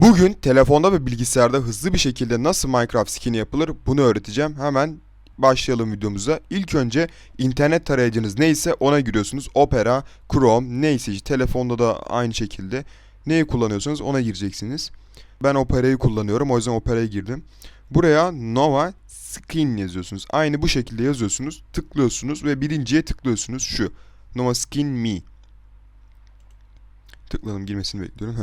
Bugün telefonda ve bilgisayarda hızlı bir şekilde nasıl Minecraft skin'i yapılır bunu öğreteceğim. Hemen başlayalım videomuza. İlk önce internet tarayıcınız neyse ona giriyorsunuz. Opera, Chrome neyse işte telefonda da aynı şekilde. Neyi kullanıyorsanız ona gireceksiniz. Ben Opera'yı kullanıyorum, o yüzden Opera'ya girdim. Buraya Nova Skin yazıyorsunuz. Aynı bu şekilde yazıyorsunuz. Tıklıyorsunuz ve birinciye tıklıyorsunuz şu. Nova Skin Me. Tıkladım, girmesini bekliyorum.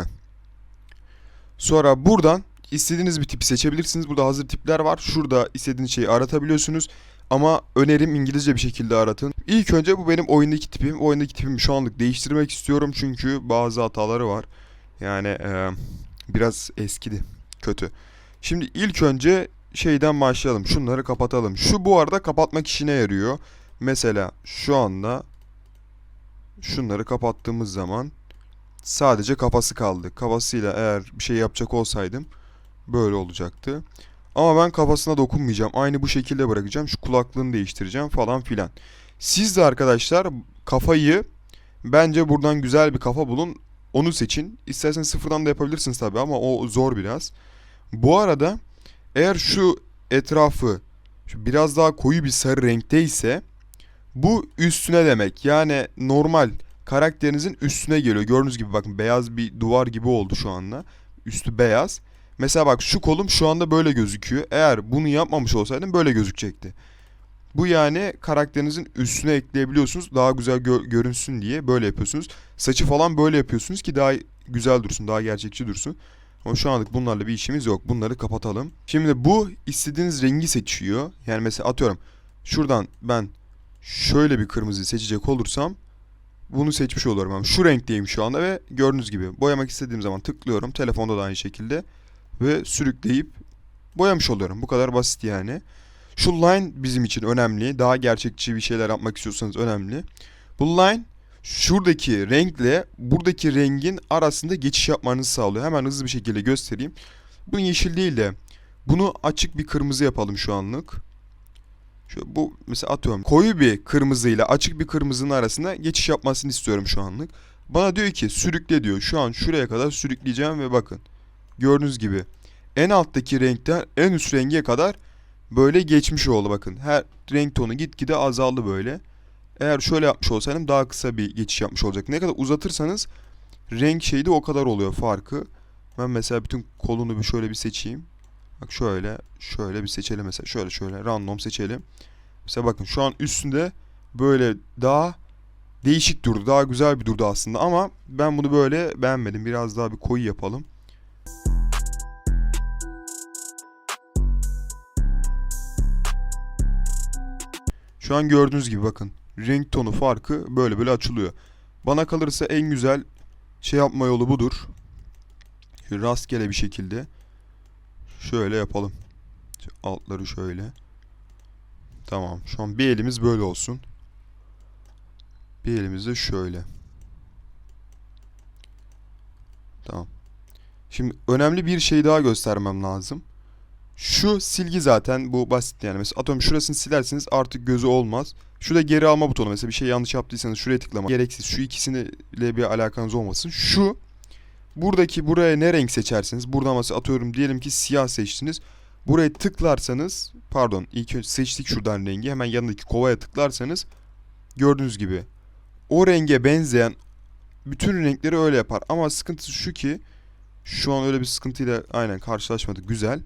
Sonra buradan istediğiniz bir tipi seçebilirsiniz. Burada hazır tipler var. Şurada istediğiniz şeyi aratabiliyorsunuz. Ama önerim İngilizce bir şekilde aratın. İlk önce bu benim oyundaki tipim. Oyundaki tipimi şu anlık değiştirmek istiyorum. Çünkü bazı hataları var. Yani biraz eskidi. Kötü. Şimdi ilk önce şeyden başlayalım. Şunları kapatalım. Şu bu arada kapatmak işine yarıyor. Mesela şu anda şunları kapattığımız zaman sadece kafası kaldı. Kafasıyla eğer bir şey yapacak olsaydım böyle olacaktı. Ama ben kafasına dokunmayacağım. Aynı bu şekilde bırakacağım. Şu kulaklığını değiştireceğim falan filan. Siz de arkadaşlar kafayı bence buradan güzel bir kafa bulun. Onu seçin. İsterseniz sıfırdan da yapabilirsiniz tabii ama o zor biraz. Bu arada eğer şu etrafı biraz daha koyu bir sarı renkteyse bu üstüne demek. Yani normal karakterinizin üstüne geliyor. Gördüğünüz gibi bakın beyaz bir duvar gibi oldu şu anda. Üstü beyaz. Mesela bak şu kolum şu anda böyle gözüküyor. Eğer bunu yapmamış olsaydım böyle gözükecekti. Bu yani karakterinizin üstüne ekleyebiliyorsunuz. Daha güzel görünsün diye böyle yapıyorsunuz. Saçı falan böyle yapıyorsunuz ki daha güzel dursun, daha gerçekçi dursun. Ama şu anlık bunlarla bir işimiz yok. Bunları kapatalım. Şimdi bu istediğiniz rengi seçiyor. Yani mesela atıyorum şuradan ben şöyle bir kırmızı seçecek olursam bunu seçmiş oluyorum. Yani şu renkteyim şu anda ve gördüğünüz gibi boyamak istediğim zaman tıklıyorum. Telefonda da aynı şekilde ve sürükleyip boyamış oluyorum. Bu kadar basit yani. Şu line bizim için önemli. Daha gerçekçi bir şeyler yapmak istiyorsanız önemli. Bu line şuradaki renkle buradaki rengin arasında geçiş yapmanızı sağlıyor. Hemen hızlı bir şekilde göstereyim. Bunu yeşil değil de bunu açık bir kırmızı yapalım şu anlık. Bu mesela atıyorum koyu bir kırmızı ile açık bir kırmızının arasında geçiş yapmasını istiyorum şu anlık. Bana diyor ki sürükle diyor. Şu an şuraya kadar sürükleyeceğim ve bakın. Gördüğünüz gibi en alttaki renkten en üst renge kadar böyle geçmiş oldu bakın. Her renk tonu gitgide azaldı böyle. Eğer şöyle yapmış olsaydım daha kısa bir geçiş yapmış olacak. Ne kadar uzatırsanız renk şeyi de o kadar oluyor farkı. Ben mesela bütün kolunu bir şöyle bir seçeyim. Bak şöyle bir seçelim mesela. Şöyle random seçelim. Mesela bakın şu an üstünde böyle daha değişik durdu. Daha güzel bir durdu aslında ama ben bunu böyle beğenmedim. Biraz daha bir koyu yapalım. Şu an gördüğünüz gibi bakın renk tonu farkı böyle böyle açılıyor. Bana kalırsa en güzel şey yapma yolu budur. Şöyle rastgele bir şekilde şöyle yapalım. Altları şöyle. Tamam. Şu an bir elimiz böyle olsun. Bir elimiz de şöyle. Tamam. Şimdi önemli bir şey daha göstermem lazım. Şu silgi zaten bu basit yani. Mesela atıyorum şurasını silerseniz artık gözü olmaz. Şurada geri alma butonu, mesela bir şey yanlış yaptıysanız şuraya tıklama. Gereksiz, şu ikisiyle bir alakanız olmasın. Şu buradaki buraya ne renk seçersiniz? Buradan mesela atıyorum diyelim ki siyah seçtiniz. Buraya tıklarsanız pardon ilk önce seçtik şuradan rengi. Hemen yanındaki kovaya tıklarsanız gördüğünüz gibi o renge benzeyen bütün renkleri öyle yapar. Ama sıkıntısı şu ki şu an öyle bir sıkıntıyla aynen karşılaşmadık. Güzel.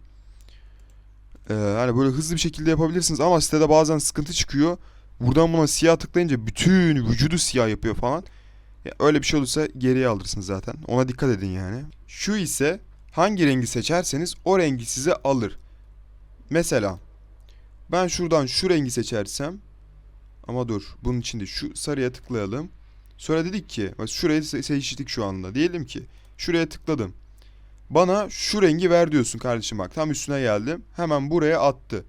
Hani böyle hızlı bir şekilde yapabilirsiniz ama sitede bazen sıkıntı çıkıyor. Buradan buna siyah tıklayınca bütün vücudu siyah yapıyor falan. Ya öyle bir şey olursa geriye alırsınız zaten. Ona dikkat edin yani. Şu ise hangi rengi seçerseniz o rengi size alır. Mesela ben şuradan şu rengi seçersem ama dur bunun için de şu sarıya tıklayalım. Sonra dedik ki bak şurayı seçtik şu anda. Diyelim ki şuraya tıkladım. Bana şu rengi ver diyorsun kardeşim bak. Tam üstüne geldim. Hemen buraya attı.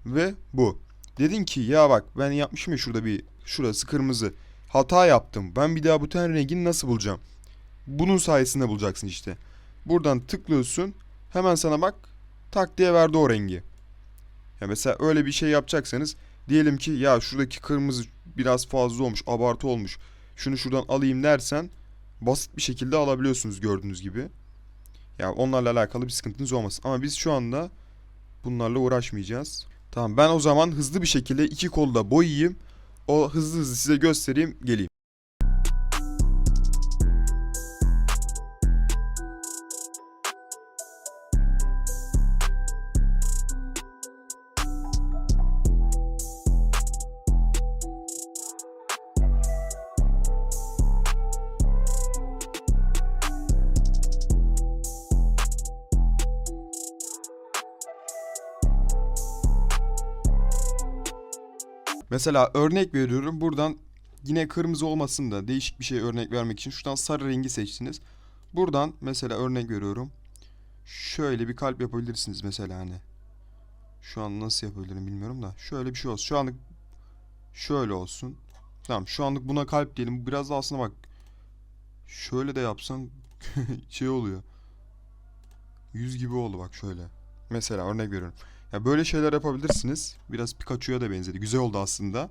Ve bu. Dedin ki ya bak ben yapmışım ya şurada bir şurası kırmızı. Hata yaptım. Ben bir daha bu ten rengini nasıl bulacağım? Bunun sayesinde bulacaksın işte. Buradan tıklıyorsun. Hemen sana bak tak diye verdi o rengi. Ya mesela öyle bir şey yapacaksanız diyelim ki ya şuradaki kırmızı biraz fazla olmuş, abartı olmuş. Şunu şuradan alayım dersen basit bir şekilde alabiliyorsunuz gördüğünüz gibi. Ya onlarla alakalı bir sıkıntınız olmasın. Ama biz şu anda bunlarla uğraşmayacağız. Tamam, ben o zaman hızlı bir şekilde iki kolu da boyayayım. O hızlı hızlı size göstereyim, geleyim. Mesela örnek veriyorum. Buradan yine kırmızı olmasın da değişik bir şey örnek vermek için şuradan sarı rengi seçtiniz. Buradan mesela örnek veriyorum. Şöyle bir kalp yapabilirsiniz mesela hani. Şu an nasıl yapabilirim bilmiyorum da. Şöyle bir şey olsun. Şu anlık şöyle olsun. Tamam, şu anlık buna kalp diyelim. Bu biraz da aslında bak. Şöyle de yapsan şey oluyor. Yüz gibi oldu bak şöyle. Mesela örnek veriyorum. Ya böyle şeyler yapabilirsiniz. Biraz Pikachu'ya da benzedi. Güzel oldu aslında.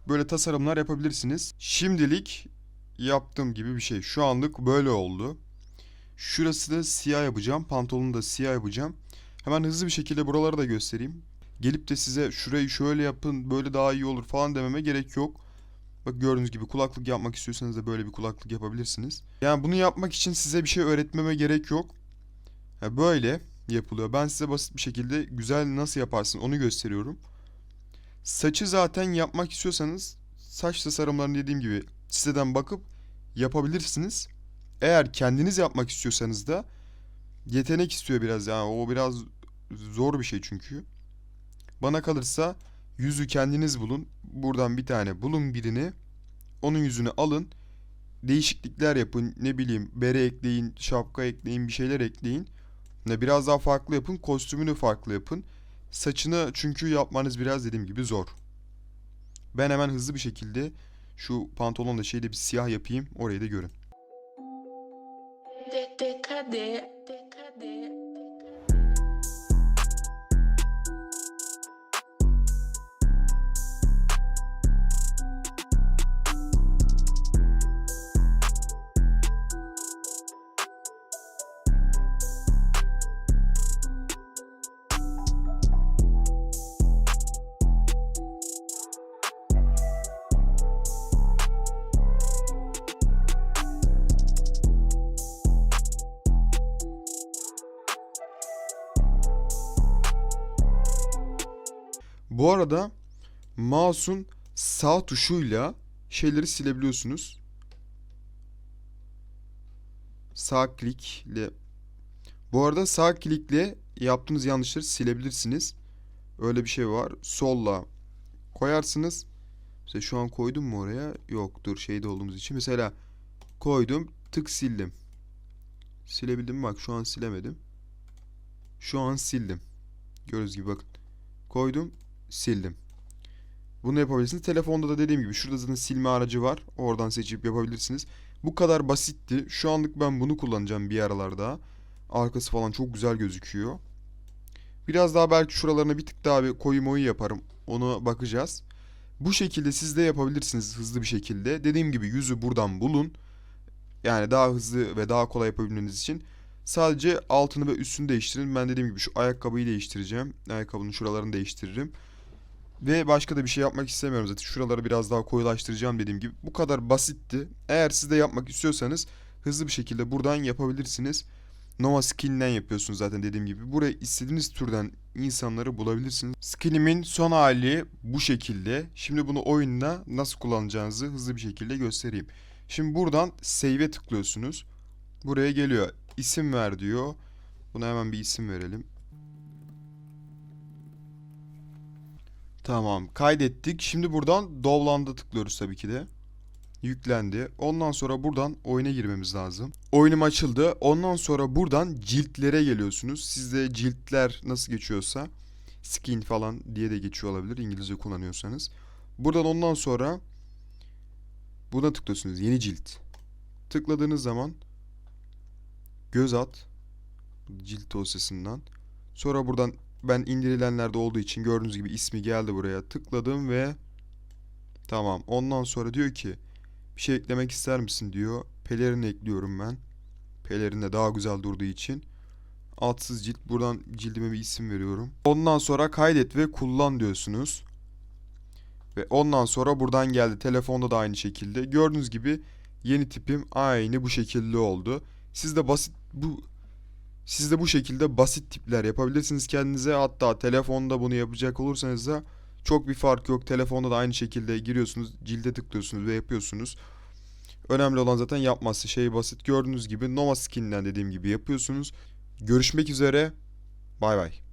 Böyle tasarımlar yapabilirsiniz. Şimdilik yaptığım gibi bir şey. Şu anlık böyle oldu. Şurası da siyah yapacağım. Pantolonu da siyah yapacağım. Hemen hızlı bir şekilde buraları da göstereyim. Gelip de size şurayı şöyle yapın, böyle daha iyi olur falan dememe gerek yok. Bak gördüğünüz gibi kulaklık yapmak istiyorsanız da böyle bir kulaklık yapabilirsiniz. Yani bunu yapmak için size bir şey öğretmeme gerek yok. Ha, böyle yapılıyor. Ben size basit bir şekilde güzel nasıl yaparsın onu gösteriyorum. Saçı zaten yapmak istiyorsanız saç tasarımlarını dediğim gibi siteden bakıp yapabilirsiniz. Eğer kendiniz yapmak istiyorsanız da yetenek istiyor biraz, yani o biraz zor bir şey çünkü. Bana kalırsa yüzü kendiniz bulun. Buradan bir tane bulun birini. Onun yüzünü alın. Değişiklikler yapın. Ne bileyim, bere ekleyin, şapka ekleyin, bir şeyler ekleyin. Ne biraz daha farklı yapın. Kostümünü farklı yapın. Saçını çünkü yapmanız biraz dediğim gibi zor. Ben hemen hızlı bir şekilde şu pantolonla şeyde bir siyah yapayım. Orayı da görün. Bu arada mouse'un sağ tuşuyla şeyleri silebiliyorsunuz. Sağ klikle. Bu arada sağ klikle yaptığınız yanlışları silebilirsiniz. Öyle bir şey var. Solla koyarsınız. Mesela şu an koydum mu oraya? Yok, dur, şeyde olduğumuz için. Mesela koydum, tık sildim. Silebildim mi? Bak şu an silemedim. Şu an sildim. Gördüğünüz gibi bakın. Koydum, sildim. Bunu yapabilirsiniz. Telefonda da dediğim gibi şurada zaten silme aracı var. Oradan seçip yapabilirsiniz. Bu kadar basitti. Şu anlık ben bunu kullanacağım bir aralarda. Arkası falan çok güzel gözüküyor. Biraz daha belki şuralarına bir tık daha bir koyu moyu yaparım. Ona bakacağız. Bu şekilde siz de yapabilirsiniz hızlı bir şekilde. Dediğim gibi yüzü buradan bulun. Yani daha hızlı ve daha kolay yapabilmeniz için. Sadece altını ve üstünü değiştirin. Ben dediğim gibi şu ayakkabıyı değiştireceğim. Ayakkabının şuralarını değiştiririm. Ve başka da bir şey yapmak istemiyorum zaten. Şuraları biraz daha koyulaştıracağım dediğim gibi. Bu kadar basitti. Eğer siz de yapmak istiyorsanız hızlı bir şekilde buradan yapabilirsiniz. Nova Skill'den yapıyorsunuz zaten dediğim gibi. Buraya istediğiniz türden insanları bulabilirsiniz. Skill'imin son hali bu şekilde. Şimdi bunu oyunda nasıl kullanacağınızı hızlı bir şekilde göstereyim. Şimdi buradan Save'e tıklıyorsunuz. Buraya geliyor. İsim ver diyor. Buna hemen bir isim verelim. Tamam, kaydettik. Şimdi buradan Dovlan'da tıklıyoruz tabii ki de. Yüklendi. Ondan sonra buradan oyuna girmemiz lazım. Oyunum açıldı. Ondan sonra buradan ciltlere geliyorsunuz. Sizde ciltler nasıl geçiyorsa skin falan diye de geçiyor olabilir İngilizce kullanıyorsanız. Buradan ondan sonra buna tıklıyorsunuz. Yeni cilt. Tıkladığınız zaman göz at cilt dosyasından. Sonra buradan ben indirilenlerde olduğu için gördüğünüz gibi ismi geldi buraya. Tıkladım ve tamam. Ondan sonra diyor ki bir şey eklemek ister misin diyor. Pelerin ekliyorum ben. Pelerin de daha güzel durduğu için. Altsız cilt. Buradan cildime bir isim veriyorum. Ondan sonra kaydet ve kullan diyorsunuz. Ve ondan sonra buradan geldi. Telefonda da aynı şekilde. Gördüğünüz gibi yeni tipim aynı bu şekilde oldu. Siz de bu şekilde basit tipler yapabilirsiniz kendinize. Hatta telefonda bunu yapacak olursanız da çok bir fark yok. Telefonda da aynı şekilde giriyorsunuz, cilde tıklıyorsunuz ve yapıyorsunuz. Önemli olan zaten yapması, şey basit. Gördüğünüz gibi Nova Skin'den dediğim gibi yapıyorsunuz. Görüşmek üzere. Bay bay.